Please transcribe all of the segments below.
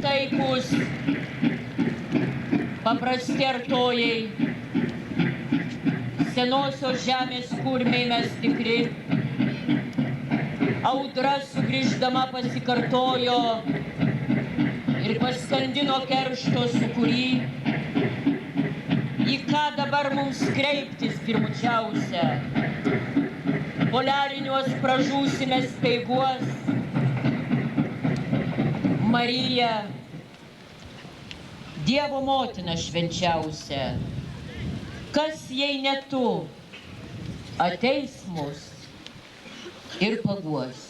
Taikus, paprasti artojai, senosios žemės kurmiai mes tikri, audra sugrįždama pasikartojo ir paskandino keršto sūkurį, į ką dabar mums kreiptis pirmučiausia, poliariniuos pražūsime speiguos, Marija, Dievo motina švenčiausia, kas jei ne tu, ateis mus ir paguos.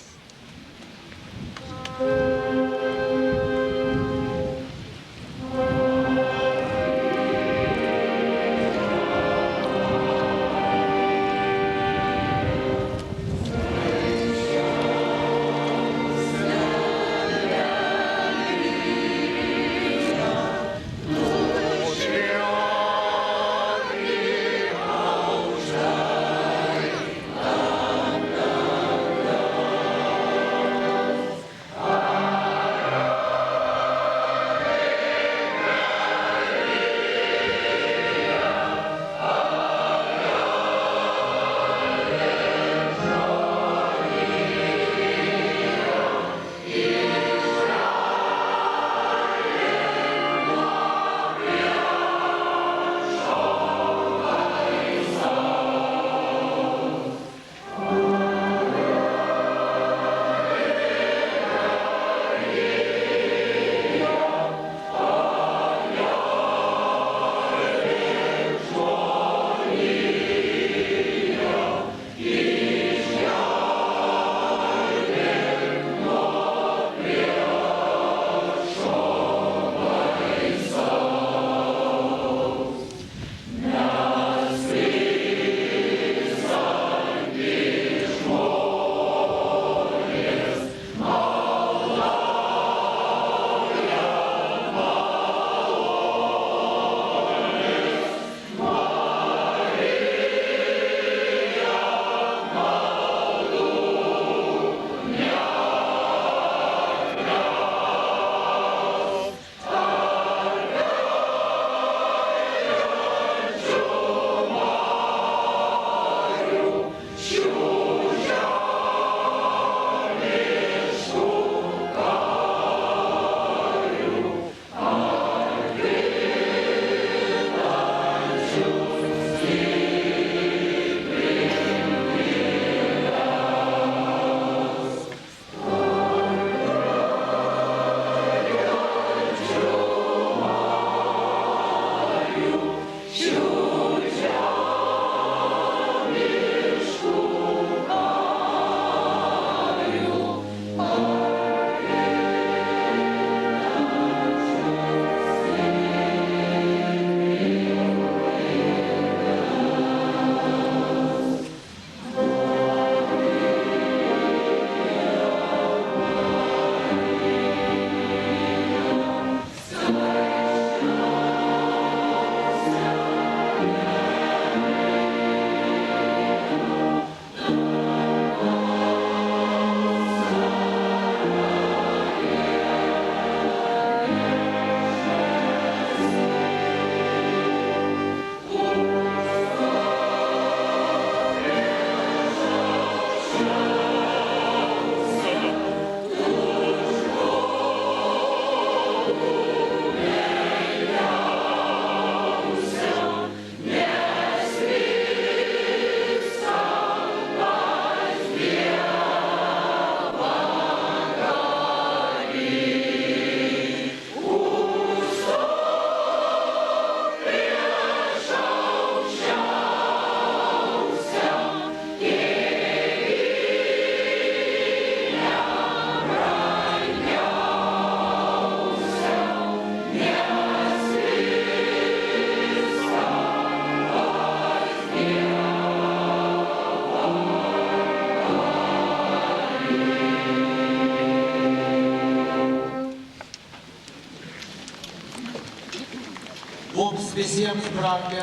visiems brangę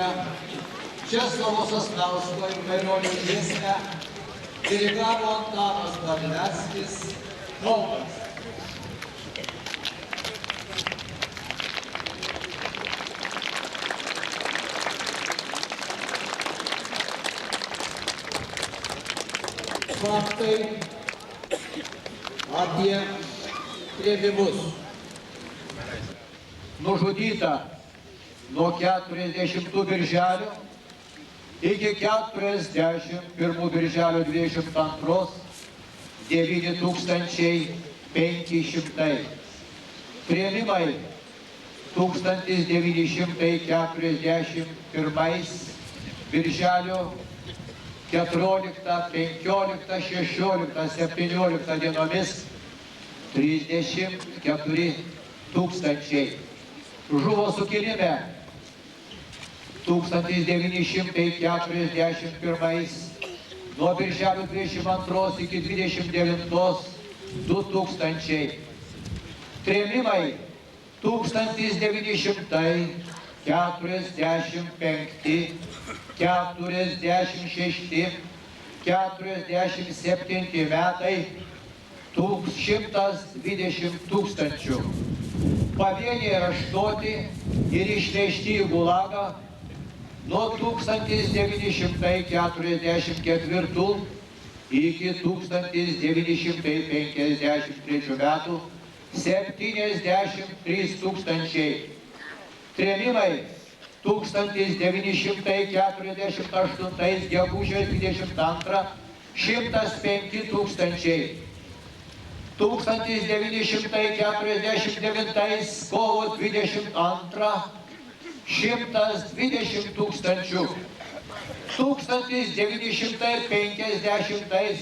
Česlovo Sasnausko ir Maironio giesmę dirigavo Antanas Terleckis, Kaunas. Faktai apie trėmimus. Nužudyta nuo 40 birželio iki 41 birželio 22 9500. Trėmimai 1941 birželio 14, 15, 16, 17 dienomis 34 tūkstančiai. Žuvo sukilime 1941 nuo birželio 22 iki 29 2000. Trėmimai 1945, 46, 47 metai 120 tūkstančių. Pavieniai areštuoti ir išvežti į Gulagą nuo 1944 iki 1953 metų 73 tūkstančiai. Trėmimai 1948 gegužės 22 105 tūkstančiai. 1949 kovo 22 120 tūkstančių. 1950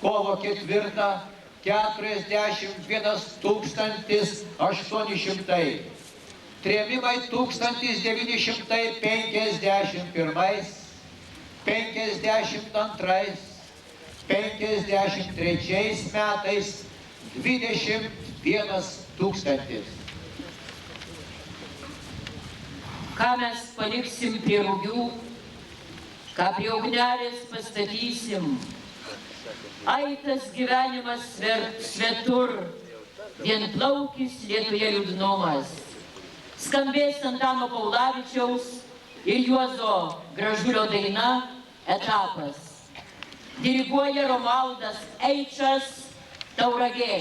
kovo 4 41 800. Trėmimai 1951, 52, 53 metais 21 tūkstantis. Ką mes paliksim prie rugių, ką prie ugnelės pastatysim. Ai, tas gyvenimas svetur, vienplaukis lietuje liūdnumas. Skambės Antano Paulavičiaus ir Juozo Gražulio daina Etapas. Diriguoja Romualdas Eičas, Tauragė.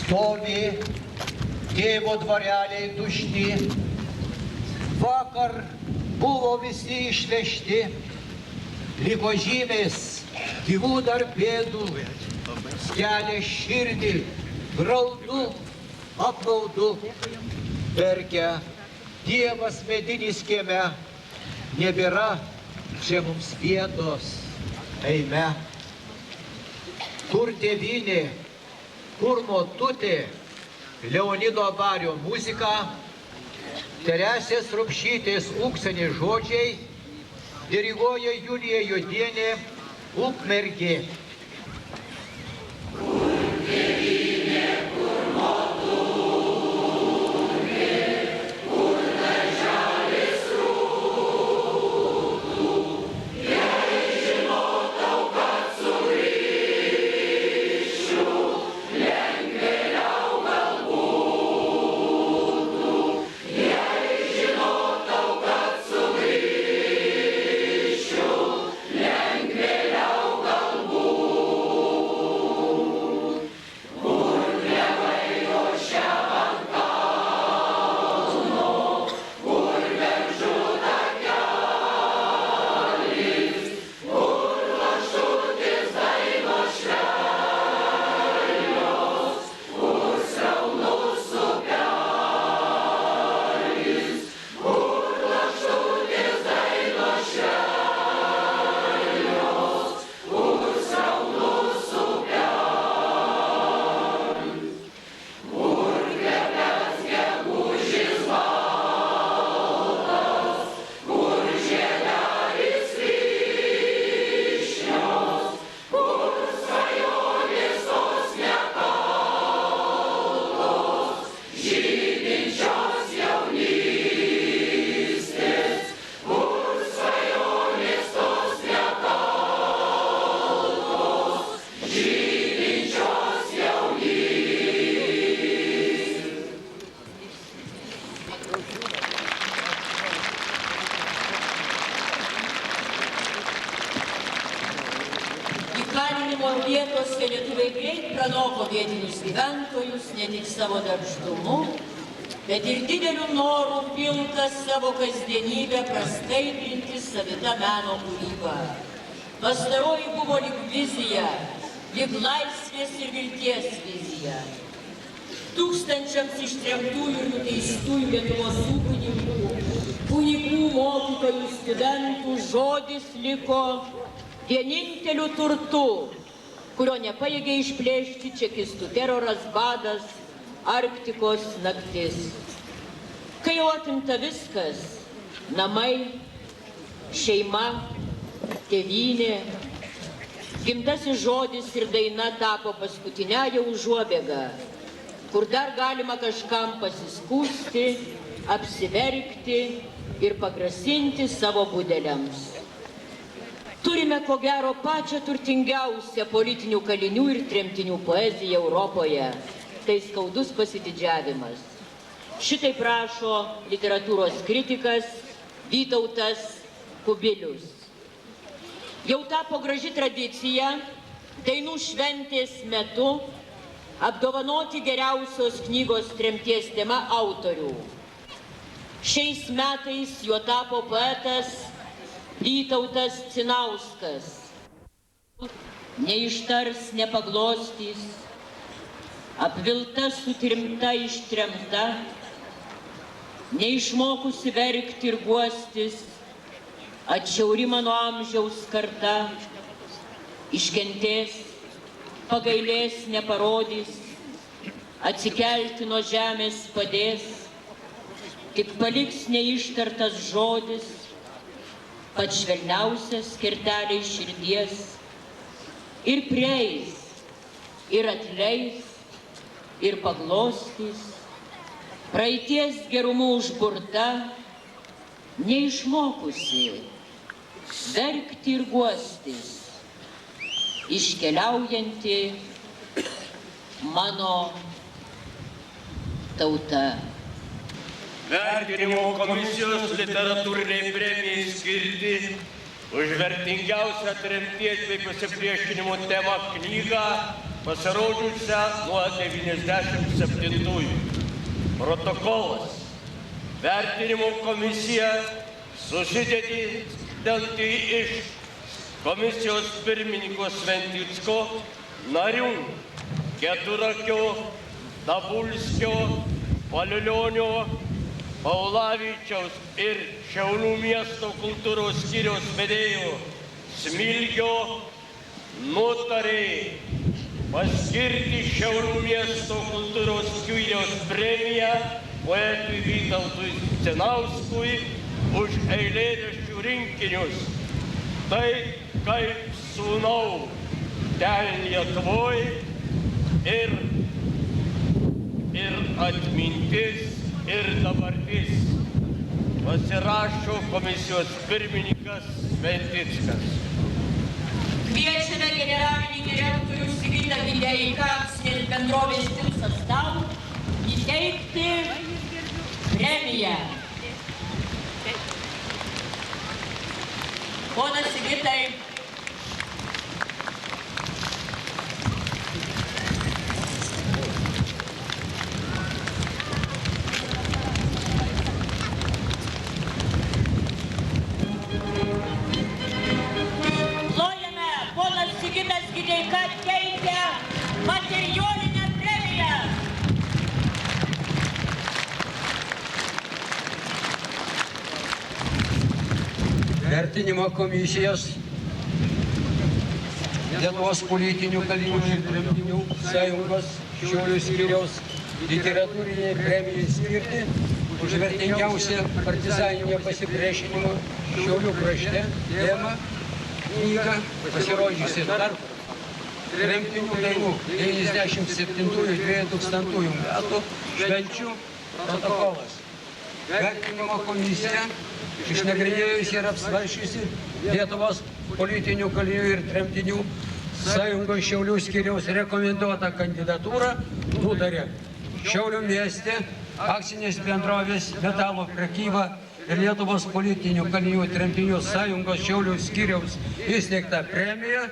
Stovi tėvo dvareliai tušti, vakar buvo visi išvežti, liko žymės gyvų dar pėdų, skelia širdį, graudu, apmaudu, verkia Dievas medinis kieme, nebėra čia mums vietos, eime. Kur tėvynė, kur motutė, Leonido Bario muzika, Teresės Rupšytės ūkseni žodžiai, diriguoja Julija Juodienė, Ukmergė. Vietose lietuviai greit pranoko vietinius gyventojus ne tik savo darbštumu, bet ir dideliu noru pilką savo kasdienybę praskaidrinti savita meno kūryba. Pastaroji buvo lyg vizija, lyg laisvės ir vilties vizija. Tūkstančiams ištremtųjų ir nuteistųjų Lietuvos ūkininkų, kunigų, mokytojų, studentų žodis liko vieninteliu turtu, kurio nepajėgė išplėšti čekistų teroras, badas, Arktikos naktis. Kai jau atimta viskas, namai, šeima, tėvynė, gimtasis žodis ir daina tapo paskutiniąja užuobėga, kur dar galima kažkam pasiskųsti, apsiverkti ir pagrasinti savo budeliams. Turime, ko gero, pačią turtingiausią politinių kalinių ir tremtinių poeziją Europoje. Tai skaudus pasididžiavimas. Šitai prašo literatūros kritikas Vytautas Kubilius. Jau tapo graži tradicija dainų šventės metu apdovanoti geriausios knygos tremties tema autorių. Šiais metais juo tapo poetas Vytautas Cinauskas. Neištars, nepaglostys, apvilta, sutrimta, ištremta, neišmokusi verkti ir guostis, atšiauri mano amžiaus karta, iškentės, pagailės, neparodys, atsikelti nuo žemės padės, tik paliks neištartas žodis, pats švelniausias kerteliai širdies, ir prieis, ir atleis, ir paglostys, praeities gerumu užburta, neišmokusi verkti ir guostis, iškeliaujanti mano tauta. Vertinimo komisijos literatūriniai premijai skirti už vertingiausią tremties bei pasipriešinimo temą knygą pasirodžiusią nuo 97-ųjų. Protokolas. Vertinimo komisija susidėdanti iš komisijos pirmininko Sventicko, narių Keturakio, Dabulskio, Paliulionio, Paulavičiaus ir Šiaulių miesto kultūros skyriaus vedėjo Smilgio nutarė paskirti Šiaulių miesto kultūros skyriaus premiją poetui Vytautui Cenauskui už eilėraščių rinkinius. Tai kaip sūnau ten Lietuvoj ir atmintis, ir dabartis. Pasirašo komisijos pirmininkas Sventickas. Kviečiame generalinį direktorių Sigitą Videiką, akcinės bendrovės Tilsas Tau, įteikti premiją. Ponas Sigitai. Plojame, ponas Sigitas Videika teikia materialinę premiją. Vertinimo komisijos Lietuvos politinių kalinių ir tremtinių sąjungos Šiaulių skyriaus literatūrinei premijai skirti už vertingiausią partizaninio pasipriešinimo Šiaulių krašte temą knygą pasirodžiusi tarp tremtinių dainų 97-2000 metų švenčių protokolas. Vertinimo komisija išnagrinėjusi ir apsvarsčiusi Lietuvos politinių kalinių ir tremtinių sąjungos Šiaulių skyriaus rekomenduotą kandidatūrą nutarė Šiaulių mieste akcinės bendrovės metalo prekyba ir Lietuvos politinių kalinių ir tremtinių sąjungos Šiaulių skyriaus įsteigtą premiją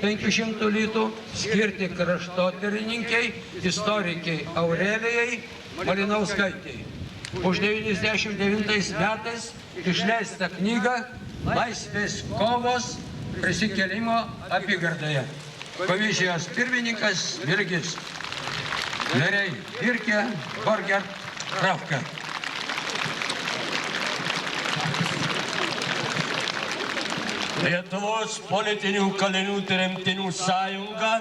500 litų skirti kraštotyrininkei, istorikiai Aurelijai Malinauskaitei. Už 99 metais išleistą knygą Laisvės kovos prisikėlimo apygardoje. Komisijos pirmininkas Virgis. Nariai Virkė, Borgert, Kravka. Lietuvos politinių kalinių tremtinių sąjunga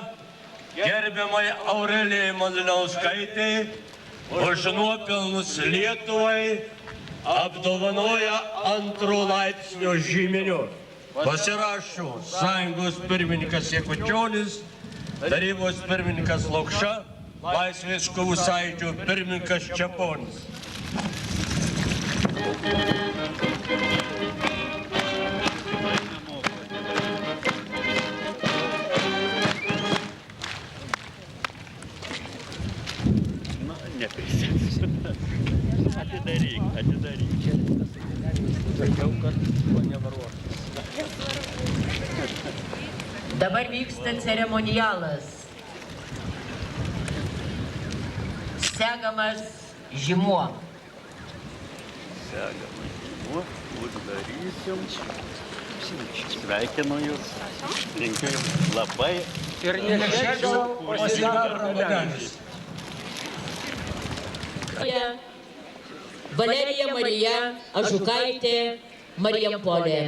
gerbiamai Aurelijai Malinauskaitei už nuopelnus Lietuvai apdovanoja 2 laipsnio žymeniu. Pasirašo sąjungos pirmininkas Jakučionis, tarybos pirmininkas Lokša, Laisvės kovų sąjūdžio pirmininkas Čeponis. Atidaryk. Sakiau, kad nevaruok. Dabar vyksta ceremonialas. Segamas žymuo. Uždarysim. Sveikinu jūs. Linkiu jums labai. Ir nelėšėčiau pasidaro medalis. Valerija Marija Ažukaitė, Marijampolė.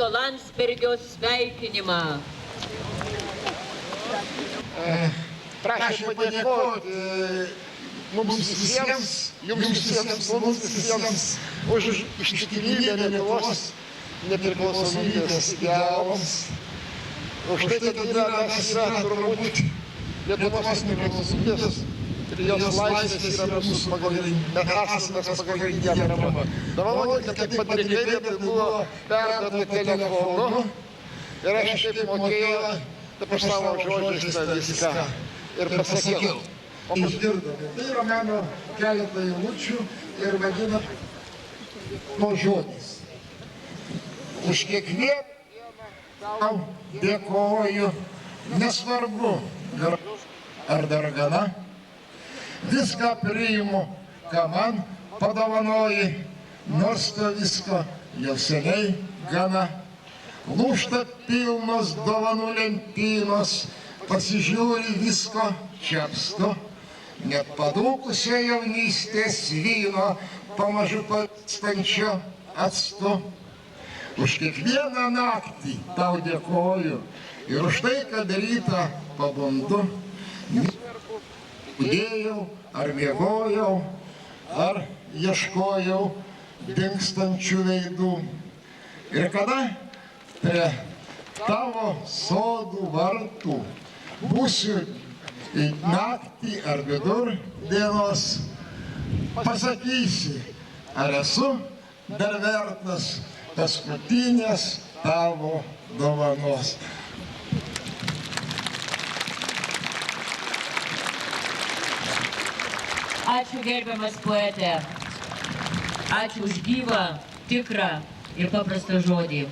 Vytauto Landsbergio sveikinimą. Prašom padėkoti mums visiems, jums visiems, mums visiems už ištikimybę Lietuvos nepriklausomybės idealams. Už tai, kad mes yra turbūt Lietuvos nepriklausomybės ir jos laisvės yra mūsų pagrindinė parama. Dovanokite, kaip padrikėlė, tai buvo perduota telefonu ir aš taip mokėjau, taip aš savo žodžiais viską ir pasakiau. Išgirdome. Tai yra mano keletą eilučių ir vadina žodis. Už kiekvieną tau dėkoju, nesvarbu, ar dar gana. Viską priimu, ką man padovanoji, nors to visko jau seniai gana. Lūžta pilnos dovanų lentynos, pasižiūri visko čiapstu. Net padūkusio jaunystės vyno pamažu pastančio atstu. Už kiekvieną naktį tau dėkoju ir už tai, kad rytą pabundu. Budėjau, ar miegojau, ar ieškojau dingstančių veidų. Ir kada prie tavo sodų vartų būsiu naktį ar vidur dienos, pasakysi, ar esu dar vertas paskutinės tavo dovanos. Ačiū gerbiamas poete. Ačiū už gyvą, tikrą ir paprastą žodį.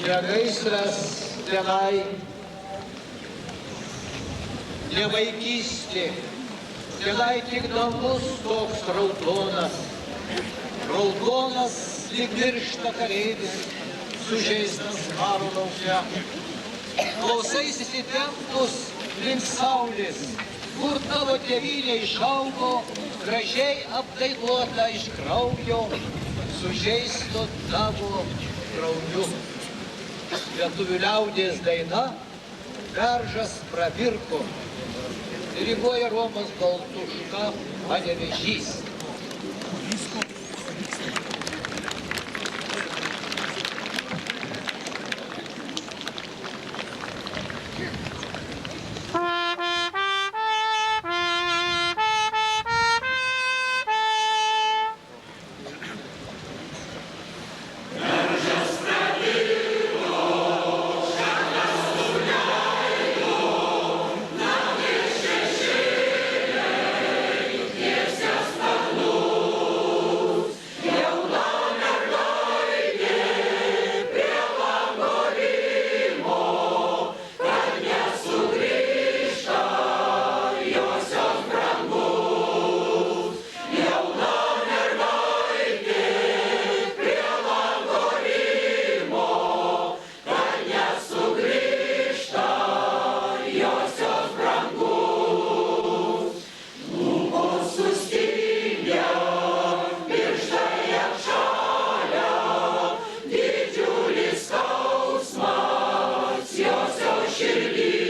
Ne gaisras tenai, ne vaikystė, tenai tik dangus toks raudonas. Raudonas lyg miršta kareivis, sužeistas karo lauke. Klausaisi įtemptus link saulės, kur tavo tėvynė išaugo, gražiai apdainuota iš kraujo, sužeisto tavo krauju. Lietuvių liaudies daina Beržas pravirko, diriguoja Romas Baltuška, Panevėžys. Yes, širdį